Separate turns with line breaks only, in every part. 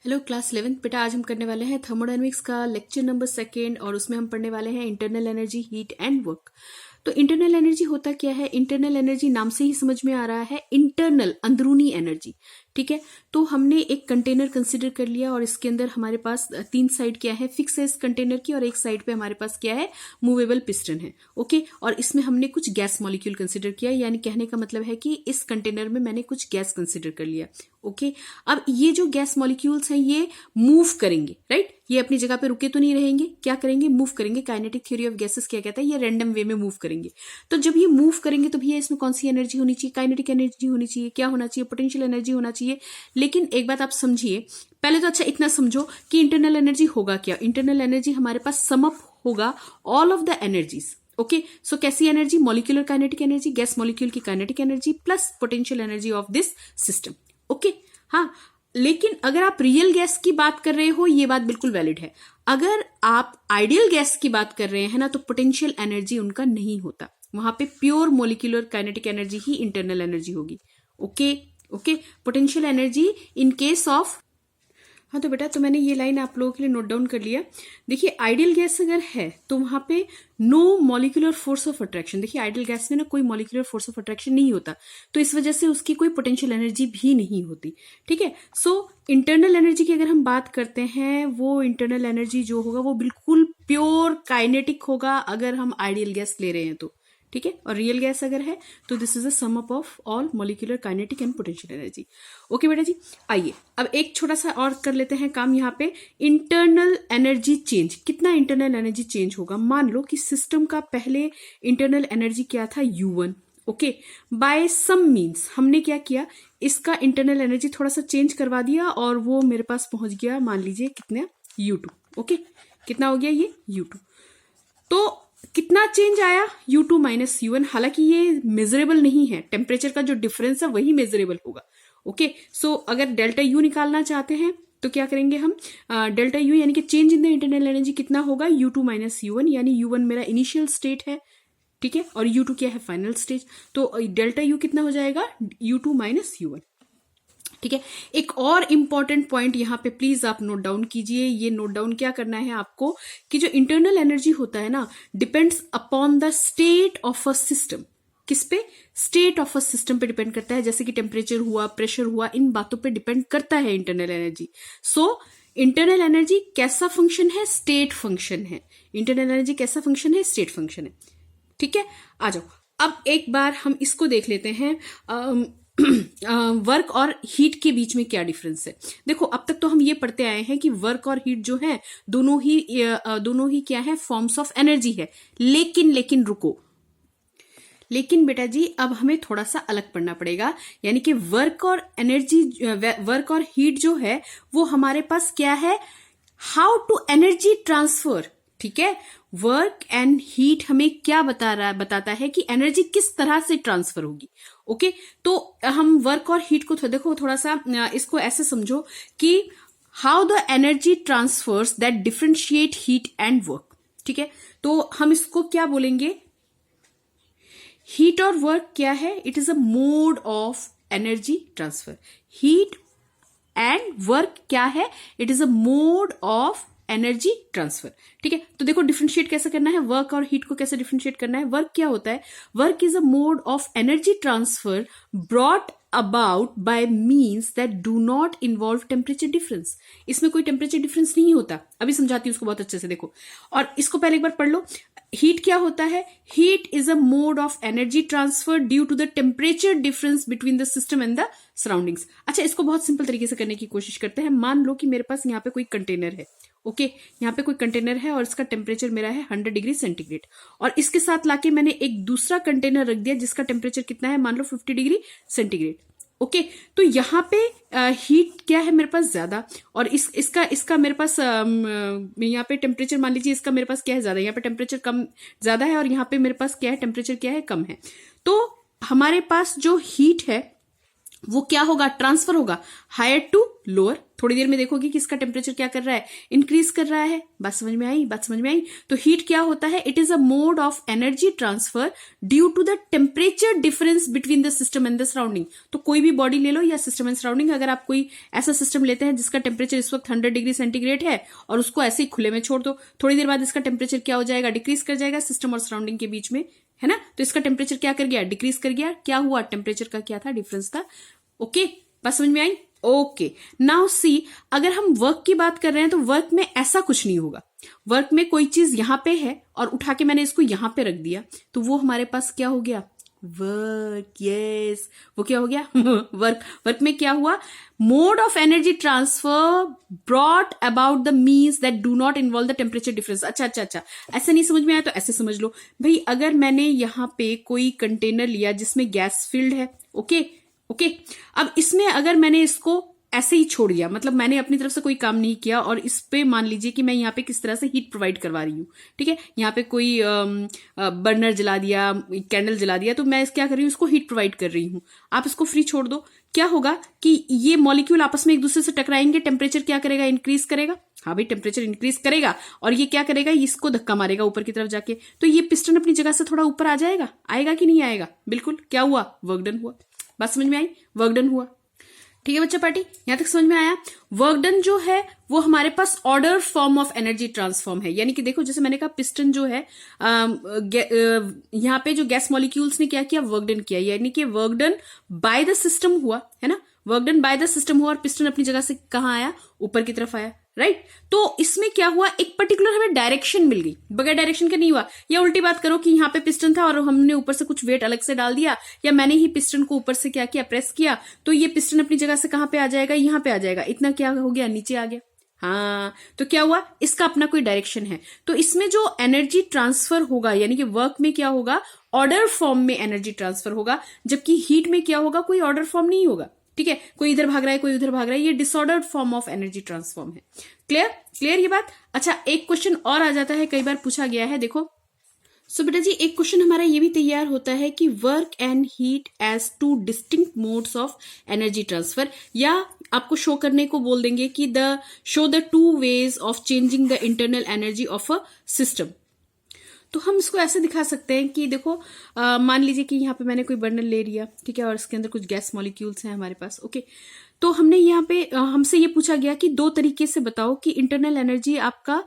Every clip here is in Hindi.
हेलो क्लास 11 बेटा, आज हम करने वाले हैं थर्मोडायनेमिक्स का लेक्चर नंबर 2 और उसमें हम पढ़ने वाले हैं internal energy, heat and work. तो इंटरनल एनर्जी होता क्या है? इंटरनल एनर्जी नाम से ही समझ में आ रहा है, इंटरनल अंदरूनी एनर्जी। ठीक है, तो हमने एक कंटेनर कंसिडर कर लिया और इसके अंदर हमारे पास 3 साइड क्या है, फिक्स है इस कंटेनर की, और एक साइड पे हमारे पास क्या है, मूवेबल पिस्टन है। ओके, और इसमें हमने कुछ गैस मॉलिक्यूल कंसिडर किया, यानी कहने का मतलब है कि इस कंटेनर में मैंने कुछ गैस कंसिडर कर लिया। ओके, अब ये जो गैस मॉलिक्यूल्स हैं ये मूव करेंगे, राइट? ये अपनी जगह पे रुके तो नहीं रहेंगे, क्या करेंगे? मूव करेंगे। काइनेटिक थ्योरी ऑफ गैसेस क्या कहता है? ये रैंडम वे में मूव करेंगे। तो जब ये मूव करेंगे तो भैया इसमें कौन सी एनर्जी होनी चाहिए? काइनेटिक एनर्जी होनी चाहिए। क्या होना चाहिए? पोटेंशियल एनर्जी होना चाहिए। लेकिन एक बात आप समझिए, पहले तो अच्छा इतना समझो कि इंटरनल एनर्जी होगा क्या। इंटरनल एनर्जी हमारे पास सम अप होगा all of the energies. Okay, so कैसी energy? Molecular kinetic energy, gas molecule की kinetic energy plus potential energy of this system. Okay, हाँ, लेकिन अगर आप रियल गैस की बात कर रहे हो, ये बात बिल्कुल वैलिड है। अगर आप आइडियल गैस की बात कर रहे हैं ना, तो पोटेंशियल एनर्जी उनका नहीं होता, वहां पे प्योर मॉलिक्यूलर काइनेटिक एनर्जी ही इंटरनल एनर्जी होगी। Okay okay, potential energy in case of, हाँ तो बेटा, तो मैंने ये लाइन आप लोगों के लिए नोट डाउन कर लिया। देखिए, आइडियल गैस अगर है तो वहां पे no molecular force of attraction. देखिए, आइडियल गैस में ना कोई मॉलिक्यूलर फोर्स ऑफ अट्रैक्शन नहीं होता, तो इस वजह से उसकी कोई पोटेंशियल एनर्जी भी नहीं होती। ठीक है, सो इंटरनल एनर्जी की अगर हम बात करते हैं, वो इंटरनल एनर्जी जो होगा वो बिल्कुल प्योर काइनेटिक होगा अगर हम आइडियल गैस ले रहे हैं तो। ठीक है, और रियल गैस अगर है तो this is a sum up of all molecular kinetic and potential energy. Okay बेटा जी, आइए अब एक छोटा सा और कर लेते हैं काम यहाँ पे। इंटरनल एनर्जी चेंज, कितना इंटरनल एनर्जी चेंज होगा? मान लो कि सिस्टम का पहले इंटरनल एनर्जी क्या था, U1। ओके, बाय सम मीन्स हमने क्या किया, इसका इंटरनल एनर्जी थोड़ा सा चेंज करवा दिया और वो मेरे पास पहुंच गया, मान लीजिए कितना, U2। ओके, कितना हो गया ये? U2। तो कितना चेंज आया? U2 minus U1। हालांकि ये मेजरेबल नहीं है, टेम्परेचर का जो डिफरेंस है वही मेजरेबल होगा। ओके, सो अगर डेल्टा U निकालना चाहते हैं तो क्या करेंगे हम? डेल्टा U यानी कि change in the internal energy कितना होगा? U2 माइनस U1, यानी U1 मेरा इनिशियल स्टेट है, ठीक है, और U2 क्या है? Final stage. तो डेल्टा U कितना हो जाएगा? U2 minus U1। ठीक है, एक और इंपॉर्टेंट पॉइंट यहाँ पे प्लीज आप नोट डाउन कीजिए। ये नोट डाउन क्या करना है आपको कि जो इंटरनल एनर्जी होता है ना, depends upon the state of a system. किस पे? स्टेट ऑफ अ सिस्टम पे डिपेंड करता है, जैसे कि टेम्परेचर हुआ, प्रेशर हुआ, इन बातों पे डिपेंड करता है internal energy. So internal energy कैसा फंक्शन है? स्टेट फंक्शन है। इंटरनल एनर्जी कैसा फंक्शन है? स्टेट फंक्शन है। ठीक है, आ जाओ अब एक बार हम इसको देख लेते हैं, वर्क और हीट के बीच में क्या डिफरेंस है। देखो, अब तक तो हम ये पढ़ते आए हैं कि वर्क और हीट जो है दोनों ही क्या है? फॉर्म्स ऑफ एनर्जी है। लेकिन रुको, लेकिन बेटा जी अब हमें थोड़ा सा अलग पढ़ना पड़ेगा, यानी कि वर्क और हीट जो है वो हमारे पास क्या है? How to energy transfer. ठीक है, वर्क एंड हीट हमें क्या बताता है कि एनर्जी किस तरह से ट्रांसफर होगी। ओके, तो हम वर्क और हीट को देखो थोड़ा सा, इसको ऐसे समझो कि how the energy transfers that differentiate heat and work. ठीक है, तो हम इसको क्या बोलेंगे? हीट और वर्क क्या है? It is a mode of energy transfer. Heat and work क्या है? It is a mode of energy transfer. ठीक है, तो देखो डिफरेंशिएट कैसे करना है, वर्क और हीट को कैसे डिफरेंशिएट करना है। वर्क क्या होता है? Work is a mode of energy transfer brought about by means that do not involve temperature difference. इसमें कोई टेम्परेचर डिफरेंस नहीं होता। अभी समझाती हूँ उसको बहुत अच्छे से, देखो। और इसको पहले एक बार पढ़ लो। हीट क्या होता है? Heat is a mode of energy transfer due to the temperature difference between the system and the surroundings. अच्छा, इसको बहुत सिंपल तरीके से करने की कोशिश करते हैं। मान लो कि मेरे पास यहाँ पे कोई कंटेनर है। ओके, यहाँ पे कोई कंटेनर है और इसका टेम्परेचर मेरा है 100 डिग्री सेंटीग्रेड, और इसके साथ लाके मैंने एक दूसरा कंटेनर रख दिया जिसका टेम्परेचर कितना है? मान लो 50 डिग्री सेंटीग्रेड। ओके, तो यहाँ पे हीट क्या है मेरे पास? ज्यादा, और इसका मेरे पास यहाँ पे टेम्परेचर, मान लीजिए इसका मेरे पास क्या है? ज्यादा। यहाँ पे टेम्परेचर कम ज्यादा है और यहाँ पे मेरे पास क्या है? टेम्परेचर क्या है? कम है। तो हमारे पास जो हीट है वो क्या होगा, ट्रांसफर होगा हायर टू लोअर। थोड़ी देर में देखोगे कि इसका टेम्परेचर क्या कर रहा है, इंक्रीज कर रहा है। बात समझ में आई, बात समझ में आई। तो हीट क्या होता है, it is a mode of energy transfer due to the temperature difference between the system and the surrounding. तो कोई भी बॉडी ले लो या सिस्टम एंड सराउंडिंग, अगर आप कोई ऐसा सिस्टम लेते हैं जिसका टेम्परेचर इस वक्त 100 डिग्री सेंटीग्रेड है और उसको ऐसे ही खुले में छोड़ दो, थोड़ी देर बाद इसका टेम्परेचर क्या हो जाएगा, डिक्रीज कर जाएगा सिस्टम और सराउंडिंग के बीच में, है ना। तो इसका टेम्परेचर क्या कर गया, डिक्रीज कर गया। क्या हुआ, टेम्परेचर का क्या था, डिफरेंस था। ओके, बात समझ में आई। ओके, नाउ सी, अगर हम वर्क की बात कर रहे हैं तो वर्क में ऐसा कुछ नहीं होगा। वर्क में कोई चीज यहां पे है और उठा के मैंने इसको यहां पे रख दिया, तो वो हमारे पास क्या हो गया, वर्क। यस, वो क्या हो गया, वर्क। वर्क में क्या हुआ, mode of energy transfer brought about the means that do not involve the temperature difference. अच्छा अच्छा अच्छा, ऐसे नहीं समझ में आया तो ऐसे समझ लो भाई, अगर मैंने यहां पे कोई कंटेनर लिया जिसमें गैस फिल्ड है, ओके ओके, अब इसमें अगर मैंने इसको ऐसे ही छोड़ दिया, मतलब मैंने अपनी तरफ से कोई काम नहीं किया और इस पे मान लीजिए कि मैं यहाँ पे किस तरह से हीट प्रोवाइड करवा रही हूँ, ठीक है, यहाँ पे कोई बर्नर जला दिया, कैंडल जला दिया, तो मैं क्या कर रही हूँ, इसको हीट प्रोवाइड कर रही हूँ। आप इसको फ्री छोड़ दो, क्या होगा कि ये मॉलिक्यूल आपस में एक दूसरे से टकराएंगे, टेम्परेचर क्या करेगा, इंक्रीज करेगा। हाँ भाई, टेम्परेचर इंक्रीज करेगा और ये क्या करेगा, इसको धक्का मारेगा ऊपर की तरफ जाके, तो ये पिस्टन अपनी जगह से थोड़ा ऊपर आ जाएगा, आएगा कि नहीं आएगा, बिल्कुल। क्या हुआ, वर्क डन हुआ। बात समझ में आई, वर्क डन हुआ। ठीक है बच्चा पार्टी, यहां तक समझ में आया। वर्क डन जो है वो हमारे पास order form of energy transform है, यानी कि देखो जैसे मैंने कहा पिस्टन जो है यहाँ पे जो गैस मॉलिक्यूल्स ने क्या किया, वर्क डन किया, यानी कि work done by the system हुआ, है ना, work done by the system हुआ और पिस्टन अपनी जगह से कहां आया, ऊपर की तरफ आया, राइट। तो इसमें क्या हुआ, एक पर्टिकुलर हमें डायरेक्शन मिल गई, बगैर डायरेक्शन का नहीं हुआ। या उल्टी बात करो कि यहाँ पे पिस्टन था और हमने ऊपर से कुछ वेट अलग से डाल दिया, या मैंने ही पिस्टन को ऊपर से क्या किया, प्रेस किया, तो ये पिस्टन अपनी जगह से कहां पे आ जाएगा, यहाँ पे आ जाएगा। इतना क्या हो गया, नीचे आ गया। हाँ, तो क्या हुआ, इसका अपना कोई डायरेक्शन है। तो इसमें जो एनर्जी ट्रांसफर होगा, यानी कि वर्क में क्या होगा, ऑर्डर फॉर्म में एनर्जी ट्रांसफर होगा, जबकि हीट में क्या होगा, कोई ऑर्डर फॉर्म नहीं होगा। ठीक है, कोई इधर भाग रहा है, कोई उधर भाग रहा है, ये disordered form of energy transform है। क्लियर, क्लियर ये बात। अच्छा, एक क्वेश्चन और आ जाता है, कई बार पूछा गया है, देखो। सो बेटा जी, एक क्वेश्चन हमारा ये भी तैयार होता है कि work and heat as two distinct modes of energy transfer, या आपको शो करने को बोल देंगे कि show the two ways of changing the internal energy of a system. तो हम इसको ऐसे दिखा सकते हैं कि देखो, मान लीजिए कि यहाँ पे मैंने कोई बर्नर ले लिया, ठीक है, और इसके अंदर कुछ गैस मॉलिक्यूल्स हैं हमारे पास, ओके। तो हमने यहाँ पे हमसे ये पूछा गया कि दो तरीके से बताओ कि इंटरनल एनर्जी आपका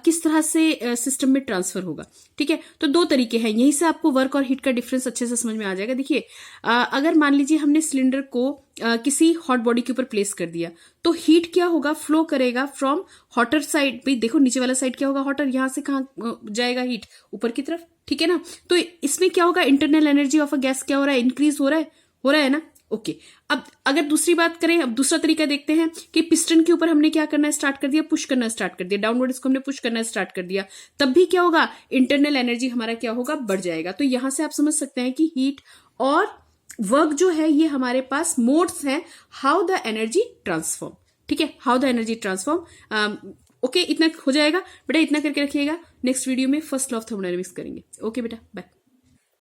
किस तरह से सिस्टम में ट्रांसफर होगा, ठीक है। तो दो तरीके हैं, यहीं से आपको वर्क और हीट का डिफरेंस अच्छे से समझ में आ जाएगा। देखिए, अगर मान लीजिए हमने सिलेंडर को किसी हॉट बॉडी के ऊपर प्लेस कर दिया, तो हीट क्या होगा, फ्लो करेगा फ्रॉम हॉटर साइड। भाई देखो, नीचे वाला साइड क्या होगा, हॉटर, यहां से कहां जाएगा हीट, ऊपर की तरफ, ठीक है ना। तो इसमें क्या होगा, internal energy of a gas क्या हो रहा है, इंक्रीज हो रहा है ना। ओके, अब अगर दूसरी बात करें, अब दूसरा तरीका देखते हैं कि पिस्टन के ऊपर हमने क्या करना स्टार्ट कर दिया, पुश करना स्टार्ट कर दिया, डाउनवर्ड इसको हमने पुश करना स्टार्ट कर दिया, तब भी क्या होगा, इंटरनल एनर्जी हमारा क्या होगा, बढ़ जाएगा। तो यहां से आप समझ सकते हैं कि हीट और वर्क जो है ये हमारे पास मोड्स हैं, हाउ द एनर्जी ट्रांसफॉर्म, ठीक है, how the energy transform. Okay, इतना हो जाएगा बेटा, इतना करके रखिएगा। नेक्स्ट वीडियो में फर्स्ट लॉ ऑफ थर्मोडायनामिक्स करेंगे। ओके बेटा, बाय।